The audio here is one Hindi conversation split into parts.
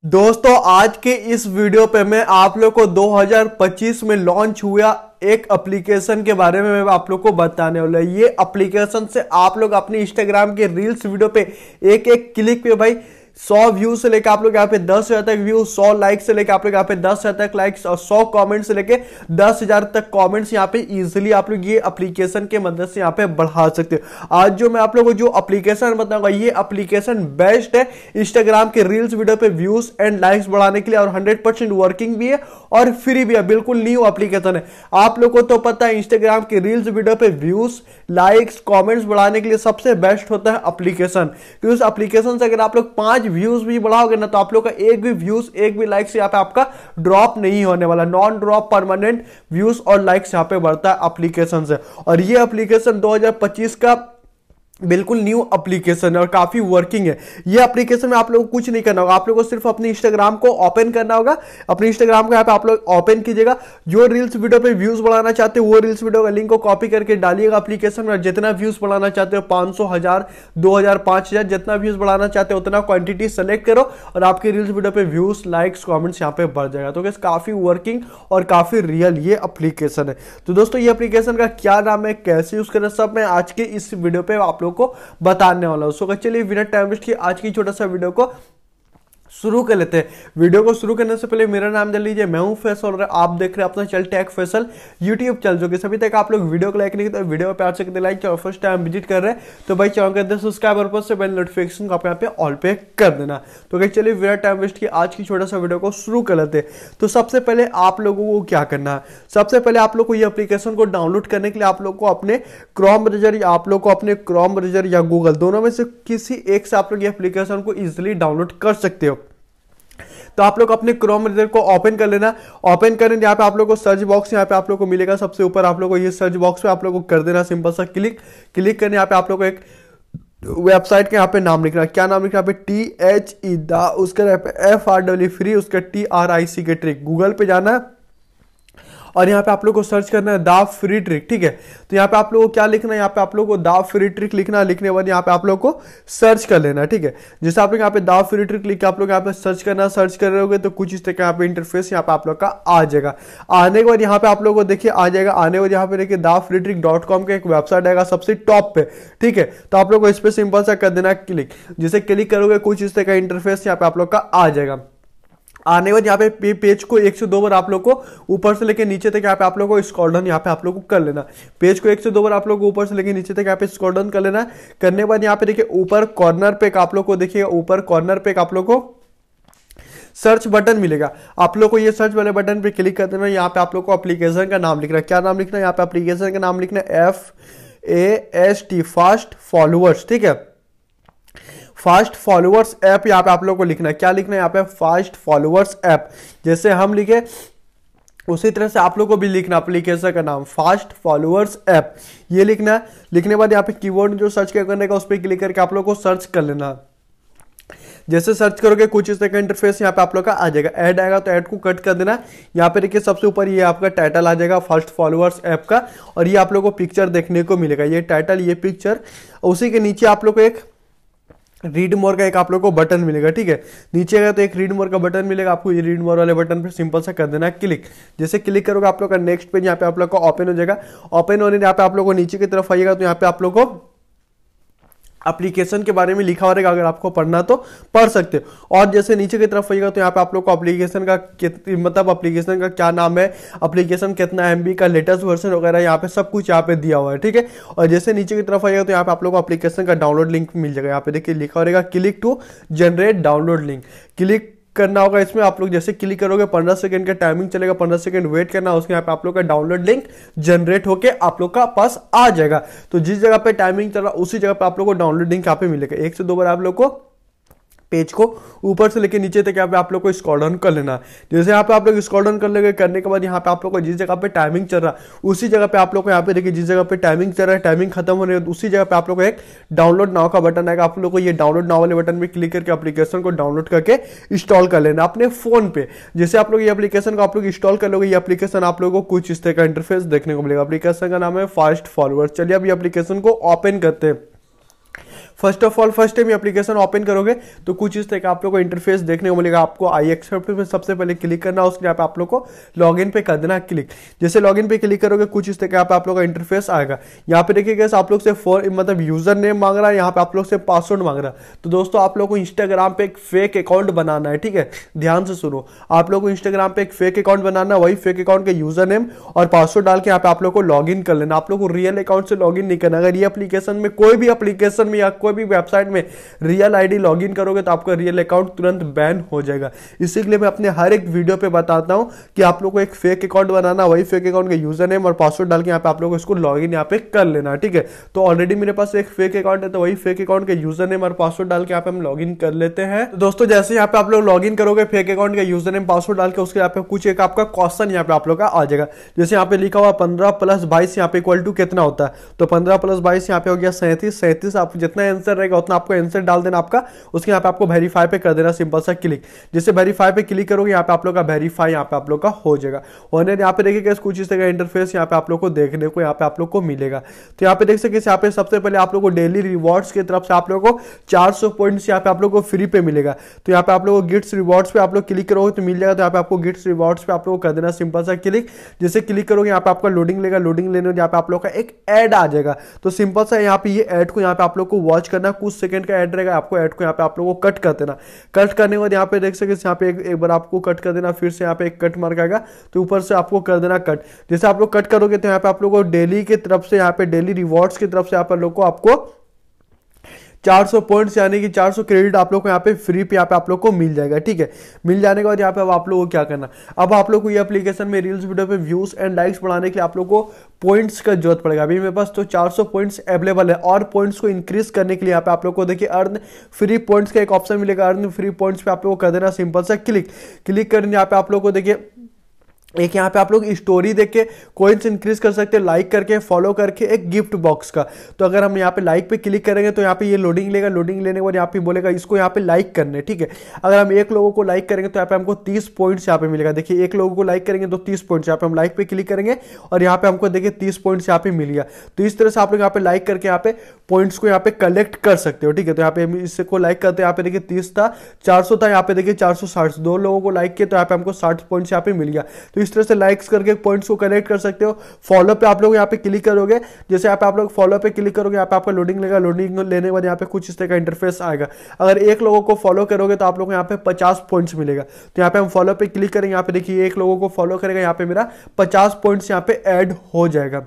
दोस्तों आज के इस वीडियो पे मैं आप लोग को 2025 में लॉन्च हुआ एक एप्लीकेशन के बारे में मैं आप लोग को बताने वाला। ये एप्लीकेशन से आप लोग अपनी इंस्टाग्राम के रील्स वीडियो पे एक एक क्लिक पे भाई 100 व्यू से लेकर आप लोग यहाँ पे 10,000 तक व्यू, 100 लाइक से लेकर आप लोग यहाँ पे 10,000 तक लाइक्स और 100 कमेंट से लेकर 10,000 तक कमेंट्स यहाँ पे इजीली आप लोग ये एप्लीकेशन के मदद से यहाँ पे बढ़ा सकते हो। आज जो मैं आप लोगों को जो एप्लीकेशन बताऊंगा ये एप्लीकेशन बेस्ट है इंस्टाग्राम के रील्स वीडियो पे व्यूज एंड लाइक्स बढ़ाने के लिए और 100% वर्किंग भी है और फ्री भी है, बिल्कुल न्यू एप्लीकेशन है। आप लोग को तो पता है इंस्टाग्राम के रील्स वीडियो पे व्यूज लाइक्स कमेंट्स बढ़ाने के लिए सबसे बेस्ट होता है एप्लीकेशन, क्योंकि उस एप्लीकेशन से अगर आप लोग 5 व्यूज भी बढ़ाओगे ना तो आप लोग का एक भी व्यूज एक भी लाइक्स यहाँ पे आपका ड्रॉप नहीं होने वाला, नॉन ड्रॉप परमानेंट व्यूज और लाइक्स यहाँ पे बढ़ता है एप्लीकेशन से। और ये एप्लीकेशन 2025 का बिल्कुल न्यू एप्लीकेशन है और काफी वर्किंग है। ये एप्लीकेशन में आप लोगों को कुछ नहीं करना होगा, आप लोगों को सिर्फ अपनी इंस्टाग्राम को ओपन करना होगा। अपनी इंस्टाग्राम को यहाँ पे आप लोग ओपन कीजिएगा, जो रील्स वीडियो पे व्यूज बढ़ाना चाहते हो वो रील्स वीडियो का लिंक को कॉपी करके डालिएगा एप्लीकेशन में। जितना व्यूज बढ़ाना चाहते हो 500, 1000, 2000, 5000 जितना व्यूज बढ़ाना चाहते हो उतना क्वांटिटी सेलेक्ट करो और आपके रील्स वीडियो पे व्यूज लाइक्स कॉमेंट्स यहाँ पे बढ़ जाएगा। तो काफी वर्किंग और काफी रियल ये एप्लीकेशन है। तो दोस्तों ये एप्लीकेशन का क्या नाम है, कैसे यूज करें, सब मैं आज के इस वीडियो पे आप लोग को बताने वाला हूं। सो चलिए बिना टाइम वेस्ट किए आज की छोटा सा वीडियो को शुरू कर लेते हैं। वीडियो को शुरू करने से पहले मेरा नाम जान लीजिए, मैं हूं फैसल और आप देख रहे हैं अपना channel tech Faisal YouTube channel. जो कि सभी तक आप लोग वीडियो को लाइक नहीं किया तो वीडियो पे आपसे कहते लाइक और फर्स्ट टाइम विजिट कर रहे हैं तो भाई चैनल करते हैं सब्सक्राइब और से बेल नोटिफिकेशन को आप यहाँ पे ऑल पे कर देना। तो चलिए बिना टाइम वेस्ट किए आज की छोटा सा वीडियो को शुरू कर लेते हैं। तो सबसे पहले आप लोगों को क्या करना है, सबसे पहले आप लोग को ये एप्लीकेशन को डाउनलोड करने के लिए आप लोग को अपने क्रोम ब्राउज़र या आप लोग को अपने क्रोम ब्राउज़र या गूगल दोनों में से किसी एक से आप लोग ये एप्लीकेशन को इजीली डाउनलोड कर सकते हो। तो आप लोग अपने क्रोम ब्राउज़र को ओपन कर लेना। ओपन करें यहाँ पे आप लोग को सर्च बॉक्स यहाँ पे आप लोग को मिलेगा, सबसे ऊपर आप लोग को ये सर्च बॉक्स पे आप लोग को कर देना सिंपल सा क्लिक करने। यहाँ पे आप लोग को एक वेबसाइट के यहाँ पे नाम लिखना, क्या नाम लिखना, यहाँ पे THE दा, उसके यहाँ पे FRW फ्री, उसका TRIC के ट्रिक, गूगल पे जाना है और यहाँ पे आप लोग को सर्च करना है दा फ्री ट्रिक। ठीक है, तो यहाँ पे आप लोग को क्या लिखना है, यहाँ पे आप लोग को दा फ्री ट्रिक लिखना, लिखने के बाद यहाँ पे आप लोग को सर्च कर लेना। ठीक है, जैसे आप लोग यहाँ पे दा फ्री ट्रिक लिख के आप लोग यहाँ पे सर्च करना, सर्च कर रहे होगे तो कुछ इस तरह का यहाँ पे इंटरफेस यहाँ पे आप लोग का आ जाएगा। आने के बाद यहाँ पे आप लोग को देखिए आ जाएगा, आने के बाद यहाँ पे देखिए daftreetrick.com का एक वेबसाइट आएगा सबसे टॉप पे। ठीक है, तो आप लोग को इस पे सिंपल सा कर देना क्लिक। जैसे क्लिक करोगे कुछ इस तरह का इंटरफेस यहाँ पे आप लोग का आ जाएगा। आने के बाद यहाँ पे पेज को 1 से 2 बार आप लोग को ऊपर से लेके नीचे तक यहाँ पे आप लोग को स्क्रॉल डाउन यहाँ पे आप लोग को कर लेना। पेज को 1 से 2 बार आप लोग को ऊपर से लेके नीचे तक यहाँ पे स्क्रॉल डाउन कर लेना। करने के बाद यहाँ पे देखिए ऊपर कॉर्नर पे आप लोग को देखिएगा, ऊपर कॉर्नर पे आप लोग को सर्च बटन मिलेगा। आप लोग को ये सर्च वाले बटन पे क्लिक कर देना। यहाँ पे आप लोग को एप्लीकेशन का नाम लिखना है, क्या नाम लिखना है, यहाँ पे एप्लीकेशन का नाम लिखना है FAST फास्ट फॉलोअर्स। ठीक है, फास्ट फॉलोअर्स ऐप यहाँ पे आप लोग को लिखना है, क्या लिखना है यहाँ पे, फास्ट फॉलोअर्स ऐप। जैसे हम लिखे उसी तरह से आप लोग को भी लिखना एप्लीकेशन का नाम फास्ट फॉलोअर्स ऐप, ये लिखना है। लिखने के बाद यहाँ पे कीवर्ड जो सर्च करने का उस पर क्लिक करके आप लोग को सर्च कर लेना। जैसे सर्च करोगे कुछ इस तरह का इंटरफेस यहाँ पे आप लोग का आ जाएगा, ऐड आएगा तो ऐड को कट कर देना। यहाँ पे देखिए सबसे ऊपर ये आपका टाइटल आ जाएगा फास्ट फॉलोअर्स ऐप का और ये आप लोग को पिक्चर देखने को मिलेगा, ये टाइटल ये पिक्चर। उसी के नीचे आप लोग को एक रीड मोर का एक आप लोग को बटन मिलेगा। ठीक है, नीचे आएगा तो एक रीड मोर का बटन मिलेगा, आपको ये रीड मोर वाले बटन पे सिंपल सा कर देना है क्लिक। जैसे क्लिक करोगे आप लोग का नेक्स्ट पेज यहाँ पे आप लोग का ओपन हो जाएगा। ओपन होने यहाँ पे आप लोग को नीचे की तरफ आइएगा तो यहाँ पे आप लोग को एप्लीकेशन के बारे में लिखा हुआ रहेगा, अगर आपको पढ़ना तो पढ़ सकते हो। और जैसे नीचे की तरफ आइएगा तो यहाँ पे आप लोग को एप्लीकेशन का मतलब एप्लीकेशन का क्या नाम है, एप्लीकेशन कितना MB का लेटेस्ट वर्जन वगैरह यहाँ पे सब कुछ यहाँ पे दिया हुआ है। ठीक है, और जैसे नीचे की तरफ आइएगा तो यहाँ पे आप लोग को एप्लीकेशन का डाउनलोड लिंक मिल जाएगा। यहाँ पे देखिए लिखा रहेगा click to generate download link, click करना होगा इसमें। आप लोग जैसे क्लिक करोगे 15 सेकंड का टाइमिंग चलेगा, 15 सेकंड वेट करना, उसके यहाँ पे आप लोग का डाउनलोड लिंक जनरेट होके आप लोग का पास आ जाएगा। तो जिस जगह पे टाइमिंग चल रहा उसी जगह पे आप लोग को डाउनलोड लिंक यहाँ पे मिलेगा। 1 से 2 बार आप लोग को पेज को ऊपर से लेके नीचे तक यहाँ पे आप लोग को स्क्रॉल डाउन कर लेना। जैसे यहाँ पे आप लोग स्क्रॉल डाउन कर लेंगे, करने के बाद यहाँ पे आप लोग को जिस जगह पे टाइमिंग चल रहा उसी जगह पे आप लोग को यहाँ पे देखिए जिस जगह पे टाइमिंग चल रहा है, टाइमिंग खत्म होने उसी जगह पे आप लोग को एक डाउनलोड नाउ का बटन आएगा। आप लोग को ये डाउनलोड नाउ वाले बटन पे क्लिक करके एप्लीकेशन को डाउनलोड करके इंस्टॉल कर लेना अपने फोन पे। जैसे आप लोग ये एप्लीकेशन को आप लोग इंस्टॉल कर लोगे, ये एप्लीकेशन आप लोगों को कुछ इस तरह का इंटरफेस देखने को मिलेगा। एप्लीकेशन का नाम है फास्ट फॉलोअर्स। चलिए अब ये एप्लीकेशन को ओपन करते हैं। First of all first time application open करोगे तो कुछ इस तरह का आप लोग को इंटरफेस देखने को मिलेगा। आपको आई एक्सेप्ट पे सबसे पहले क्लिक करना, उसके यहाँ पे आप लोग को लॉगिन पे कर देना क्लिक। जैसे लॉगिन पे क्लिक करोगे कुछ इस तरह का आप लोग का इंटरफेस आएगा। यहाँ पे देखिए आप लोग से मतलब यूजर नेम मांग रहा है, यहाँ पे आप लोग से पासवर्ड मांग रहा है। तो दोस्तों आप लोग को इंस्टाग्राम पे एक फेक अकाउंट बनाना है, ठीक है, ध्यान से सुनो। आप लोग को इंस्टाग्राम पे एक फेक अकाउंट बनाना, वही फेक अकाउंट के यूजर नेम और पासवर्ड डाल के यहाँ पे आप लोग को लॉगिन कर लेना। आप लोग को रियल अकाउंट से लॉगिन नहीं करना। अगर ये एप्लीकेशन में कोई भी एप्लीकेशन में या कोई भी वेबसाइट में रियल आईडी लॉगिन करोगे तो आपका रियल अकाउंट तुरंत बैन हो जाएगा। इसीलिए मैं अपने हर एक वीडियो पे बताता हूं कि आप लोग को एक फेक अकाउंट बनाना, वही फेक अकाउंट के यूजर नेम और पासवर्ड डाल के यहाँ पे आप लोग इसको लॉगिन यहाँ पे कर लेना, ठीक है। तो ऑलरेडी मेरे पास एक फेक अकाउंट है, तो वही फेक अकाउंट के यूजर नेम और पासवर्ड डाल के यहाँ पे हम लॉगिन कर लेते हैं। तो दोस्तों जैसे यहाँ पे आप लोग लॉगिन करोगे फेक अकाउंट के यूजर नेम पासवर्ड डाल के, उसके यहाँ पे कुछ एक आपका क्वेश्चन यहाँ पे आप लोग का आ जाएगा। जैसे यहाँ पे लिखा हुआ 15 + 22 यहाँ पे इक्वल टू कितना होता है, तो 15 + 22 यहाँ पे हो गया 37। 37 आप जितना आंसर रहेगा उतना आपको आंसर डाल देना आपका, उसके यहाँ पे आपको वेरीफाई पे कर देना, सिंपल सा क्लिक। जैसे वेरीफाई पे क्लिक करोगे यहाँ पे आप लोग का वेरीफाई यहाँ पे आप लोग का हो जाएगा। और यहाँ पे देखिए कुछ इस तरह का इंटरफेस यहाँ पे आप लोग को देखने को यहाँ पे आप लोग को मिलेगा। तो यहाँ पे देख सकते यहाँ पे सबसे पहले आप लोग को डेली रिवॉर्ड्स की तरफ से आप लोग को 400 पॉइंट्स यहाँ पे आप लोग को फ्री पे मिलेगा। तो यहाँ पे आप लोग को गिफ्ट्स रिवॉर्ड्स पे आप लोग क्लिक करोगे तो मिल जाएगा। तो यहाँ पे आपको गिफ्ट्स रिवॉर्ड्स पे आप लोग को कर देना, सिंपल सा क्लिक। जैसे क्लिक करोगे यहाँ पे आपका लोडिंग लेगा, लोडिंग लेने यहाँ पे आप लोग का एक ऐड आ जाएगा। तो सिंपल सा यहाँ पे ये ऐड को यहाँ पे आप लोग को वॉच करना, कुछ सेकंड का ऐड रहेगा। आपको ऐड को यहाँ पे आप लोग को कट कर देना। कट करने के बाद यहाँ पे देख सकते यहाँ पे एक बार आपको कट कर देना, फिर से यहाँ पे एक कट मार्क आएगा तो ऊपर से आपको कर देना कट। जैसे आप लोग कट करोगे तो यहाँ पे आप लोग को डेली की तरफ से यहाँ पे डेली रिवॉर्ड्स की तरफ से आप लोग को आपको 400 पॉइंट्स यानी कि 400 क्रेडिट आप लोग को यहाँ पे फ्री पे यहाँ पे आप लोग को मिल जाएगा, ठीक है। मिल जाने के बाद यहाँ पे अब आप लोग को क्या करना, अब आप लोग को ये एप्लीकेशन में रील्स वीडियो पे व्यूज एंड लाइक्स बढ़ाने के लिए आप लोग को पॉइंट्स का जरूरत पड़ेगा। अभी मेरे पास तो 400 पॉइंट्स अवेलेबल है और पॉइंट्स को इंक्रीज करने के लिए यहाँ पे आप लोग को देखिए अर्न फ्री पॉइंट्स का एक ऑप्शन मिलेगा। अर्न फ्री पॉइंट्स पे आप लोग को कर देना, सिंपल सा क्लिक। क्लिक करने यहाँ पे आप लोग को देखिए एक यहाँ पे आप लोग स्टोरी देख के कॉइन्स इंक्रीज कर सकते हैं, लाइक करके, फॉलो करके, एक गिफ्ट बॉक्स का। तो अगर हम यहाँ पे लाइक पे क्लिक करेंगे तो यहाँ पे ये लोडिंग लेगा, लोडिंग लेने के बाद यहाँ पे बोलेगा इसको यहाँ पे लाइक करने, ठीक है। अगर हम एक लोगों को लाइक करेंगे तो यहाँ पे हमको 30 पॉइंट्स यहाँ पे मिलेगा। देखिए एक लोगों को लाइक करेंगे तो 30 पॉइंट्स, यहाँ पे हम लाइक पे क्लिक करेंगे और यहाँ पे हमको देखिए 30 पॉइंट्स यहाँ पे मिल गया। तो इस तरह से आप लोग यहाँ पे लाइक करके यहाँ पे पॉइंट्स को यहाँ पे कलेक्ट कर सकते हो, ठीक है। तो यहाँ पे इसको लाइक करते हैं, यहाँ पे देखिए 30 था, 400 था, यहाँ पे देखिए 460, 2 लोगों को लाइक किया तो यहाँ पे हमको 60 पॉइंट्स यहाँ पे मिल गया। तो इस तरह से लाइक्स करके पॉइंट्स को कलेक्ट कर सकते हो। फॉलो पे आप लोग यहाँ पे क्लिक करोगे, जैसे यहाँ पे आप लोग फॉलो पे क्लिक करोगे यहाँ पे आपका लोडिंग लेगा, लोडिंग लेने के बाद यहाँ पे कुछ इस तरह का इंटरफेस आएगा। अगर एक लोगों को फॉलो करोगे तो आप लोग को यहाँ पे 50 पॉइंट्स मिलेगा। तो यहाँ पे हम फॉलो पे क्लिक करेंगे, यहाँ पे देखिए एक लोगों को फॉलो करेगा, यहाँ पे मेरा 50 पॉइंट्स यहाँ पे ऐड हो जाएगा।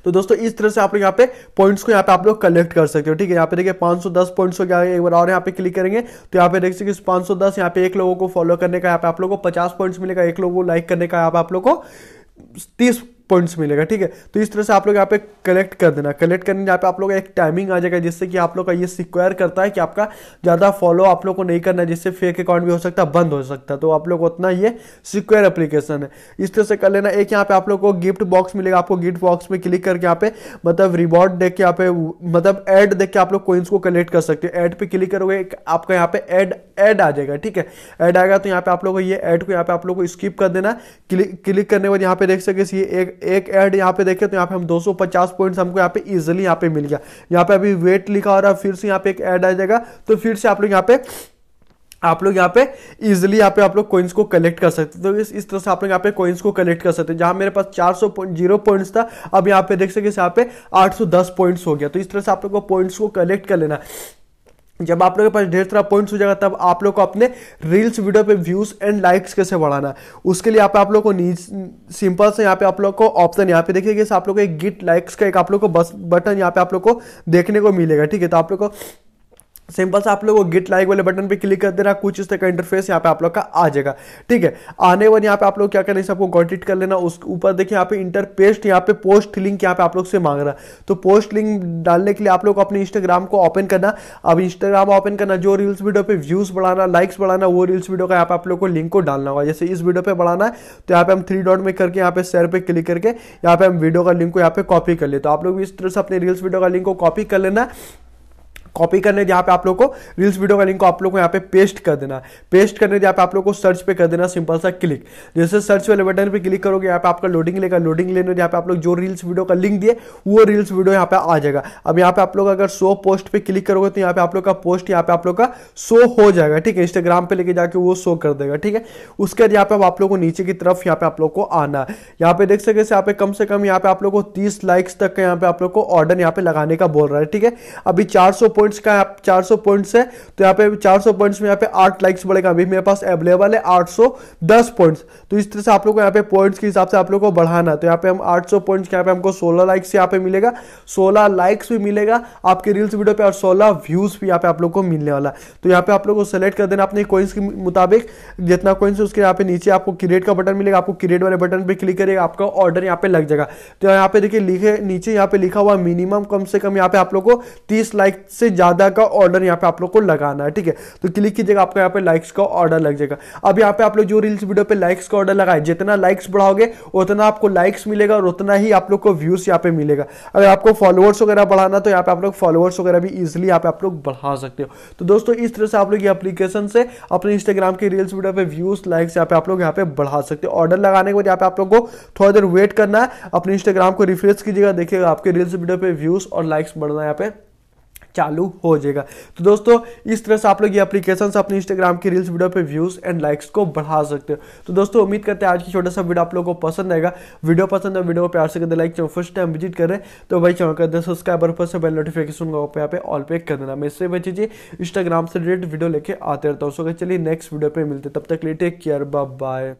तो दोस्तों इस तरह से आप लोग यहाँ पे पॉइंट्स को यहाँ पे आप लोग कलेक्ट कर सकते हो, ठीक है। यहाँ पे देखिए 510 पॉइंट्स हो गया। एक बार और यहाँ पे क्लिक करेंगे तो यहाँ पे देख सकते 510, यहाँ पे एक लोगों को फॉलो करने का यहाँ पे आप लोग को 50 पॉइंट्स मिलेगा, एक लोगों को लाइक करने का यहाँ पे आप लोग को 30 पॉइंट्स मिलेगा, ठीक है। तो इस तरह से आप लोग यहाँ पे कलेक्ट कर देना। कलेक्ट करने यहाँ पे आप लोग का एक टाइमिंग आ जाएगा, जिससे कि आप लोग का ये सिक्योर करता है कि आपका ज्यादा फॉलो आप लोग को नहीं करना है, जिससे फेक अकाउंट भी हो सकता है, बंद हो सकता है। तो आप लोग उतना ये सिक्योर एप्लीकेशन है, इस तरह से कर लेना। एक यहाँ पे आप लोग को गिफ्ट बॉक्स मिलेगा, आपको गिफ्ट बॉक्स में क्लिक करके यहाँ पे मतलब रिवॉर्ड देख के यहाँ पे मतलब एड देख के आप लोग कोइंस को कलेक्ट कर सकते हो। एड पे क्लिक करोगे आपका यहाँ पे एड आ जाएगा, ठीक है। एड आएगा तो यहाँ पे आप लोग को ये एड को यहाँ पे आप लोग को स्किप कर देना। क्लिक करने के बाद यहाँ पे देख सकते ये एक एड यहाँ पे देखे तो यहाँ पे हम 250 पॉइंट्स हमको यहाँ पे इजीली यहाँ पे मिल गया। यहाँ पे अभी वेट लिखा हो रहा है, फिर से यहाँ पे एक ऐड आ जाएगा तो फिर से आप लोग यहाँ पे इजीली यहाँ पे आप लोग कॉइन्स को कलेक्ट कर सकते हैं। तो इस तरह से आप लोग यहाँ पे कॉइन्स को कलेक्ट कर सकते हैं। जहां मेरे पास 400 पॉइंट्स था, अब यहाँ पे देख सकते यहाँ पे 810 पॉइंट्स हो गया। तो इस तरह से आप लोग को पॉइंट्स को कलेक्ट कर लेना। जब आप लोगों के पास ढेर सारा पॉइंट्स हो जाएगा तब आप लोग को अपने रील्स वीडियो पे व्यूज एंड लाइक्स कैसे बढ़ाना, उसके लिए यहाँ पे आप लोग को सिंपल से यहाँ पे आप लोग को ऑप्शन यहाँ पे देखिए आप लोग को एक गेट लाइक्स का एक आप लोग को बटन यहाँ पे आप लोग को देखने को मिलेगा, ठीक है। तो आप लोग को सिंपल से आप लोग को गेट लाइक वाले बटन पे क्लिक कर देना, कुछ इस तरह का इंटरफेस यहाँ पे आप लोग का आ जाएगा, ठीक है। आने वाले यहाँ पे आप लोग क्या करना है, आपको कॉन्टेक्ट कर लेना। उस ऊपर देखिए यहाँ पे इंटर पेस्ट, यहाँ पे पोस्ट लिंक यहाँ पे आप लोग से मांग रहा है। तो पोस्ट लिंक डालने के लिए आप लोग अपने इंस्टाग्राम को ओपन करना। अब इंस्टाग्राम ओपन करना, जो रील्स वीडियो पे व्यूज बढ़ाना, लाइक्स बढ़ाना, वो रील्स वीडियो का यहाँ पे आप लोग को लिंक को डालना होगा। जैसे इस वीडियो पे बढ़ाना है तो यहाँ पे हम 3 डॉट में करके यहाँ पे शेयर पे क्लिक करके यहाँ पे हम वीडियो का लिंक को यहाँ पे कॉपी कर ले। तो आप लोग भी इस तरह से अपने रील्स वीडियो का लिंक को कॉपी कर लेना। कॉपी करने यहाँ पे आप लोग को रील्स वीडियो का लिंक को आप लोग को यहाँ पे पेस्ट कर देना। पेस्ट करने यहाँ पे आप लोग को सर्च पे कर देना सिंपल सा क्लिक। जैसे सर्च वाले बटन पे क्लिक करोगे यहाँ पे आपका लोडिंग लेगा। लोडिंग लेने यहाँ पे आप लोग जो रील्स वीडियो का लिंक दिए वो रील्स वीडियो यहाँ पे आ जाएगा। अब यहाँ पे आप लोग अगर शो पोस्ट पे क्लिक करोगे तो यहाँ पे आप लोग का पोस्ट यहाँ पे आप लोग का शो हो जाएगा, ठीक है। इंस्टाग्राम पे लेके जाके वो शो कर देगा, ठीक है। उसके बाद यहाँ पे आप लोग को नीचे की तरफ यहाँ पे आप लोग को आना है। यहाँ पे देख सके यहाँ पे कम से कम यहाँ पे आप लोग को 30 लाइक्स तक का यहाँ पे आप लोग को ऑर्डर यहाँ पे लगाने का बोल रहा है, ठीक है। अभी 400 पॉइंट्स का 400 पॉइंट्स है तो यहाँ पे 400 पॉइंट्स में यहाँ पे 8 लाइक्स बढ़ेगा। अभी मेरे पास अवेलेबल है 810 पॉइंट्स। तो इस तरह से आप लोग को यहाँ पे पॉइंट्स के हिसाब से आप लोग को बढ़ाना। तो यहाँ पे हम 800 पॉइंट्स के यहाँ पे हमको 16 लाइक्स यहाँ पे मिलेगा, 16 लाइक्स भी मिलेगा आपके रील्स वीडियो पे और 16 व्यूज भी यहाँ पे आप लोग को मिलने वाला। तो यहाँ पे आप लोग को सेलेक्ट कर देना अपने कॉइन्स के मुताबिक, जितना कॉइन्स है उसके यहाँ पे नीचे आपको क्रिएट का बटन मिलेगा। आपको क्रिएट वाले बटन पे क्लिक करेगा, आपका ऑर्डर यहाँ पे लग जाएगा। तो यहाँ पे देखिए लिखे नीचे यहाँ पे लिखा हुआ मिनिमम कम से कम यहाँ पे आप लोग को 30 लाइक से ज्यादा का ऑर्डर यहाँ पे आप लोग को लगाना है, ठीक है। तो क्लिक कीजिएगा, आपको यहाँ पे लाइक्स का ऑर्डर लग जाएगा। अब यहाँ पे आप लोग जो रील्स वीडियो पे लाइक्स का ऑर्डर लगाए, जितना लाइक्स बढ़ाओगे उतना आपको लाइक्स मिलेगा और उतना ही आप लोग को व्यूज यहाँ पे मिलेगा। अगर आपको फॉलोअर्स वगैरह बढ़ाना तो यहाँ पे आप लोग फॉलोअर्स वगैरह भी इजिली यहाँ पे आप लोग बढ़ा सकते हो। तो दोस्तों इस तरह से आप लोग ये एप्लीकेशन से अपने इंस्टाग्राम के रील्स वीडियो पे व्यूज लाइक्स यहाँ पे आप लोग यहाँ पे बढ़ा सकते हो। ऑर्डर लगाने के बाद यहाँ पे आप लोग को थोड़ा देर वेट करना है, अपने इंस्टाग्राम को रिफ्रेश कीजिएगा, देखिएगा आपके रील्स वीडियो पे व्यूज और लाइक्स बढ़ना यहाँ पे चालू हो जाएगा। तो दोस्तों इस तरह से आप लोग ये एप्लीकेशन से अपने इंस्टाग्राम के रील्स वीडियो पे व्यूज एंड लाइक्स को बढ़ा सकते हो। तो दोस्तों उम्मीद करते हैं आज की छोटा सा वीडियो आप लोगों को पसंद आएगा। वीडियो पसंद है वीडियो को प्यार से कर they like, channel first time visit कर रहे हैं तो भाई चैनल कर दे सब्सक्राइबर पर से बेल नोटिफिकेशन को यहाँ पे ऑल पे कर देना। मैं इससे बचिए इंस्टाग्राम से रिलेटेड वीडियो लेके आते रहता हूँ। चलिए नेक्स्ट वीडियो पे मिलते, तब तक के लिए टेक केयर, बाय बाय।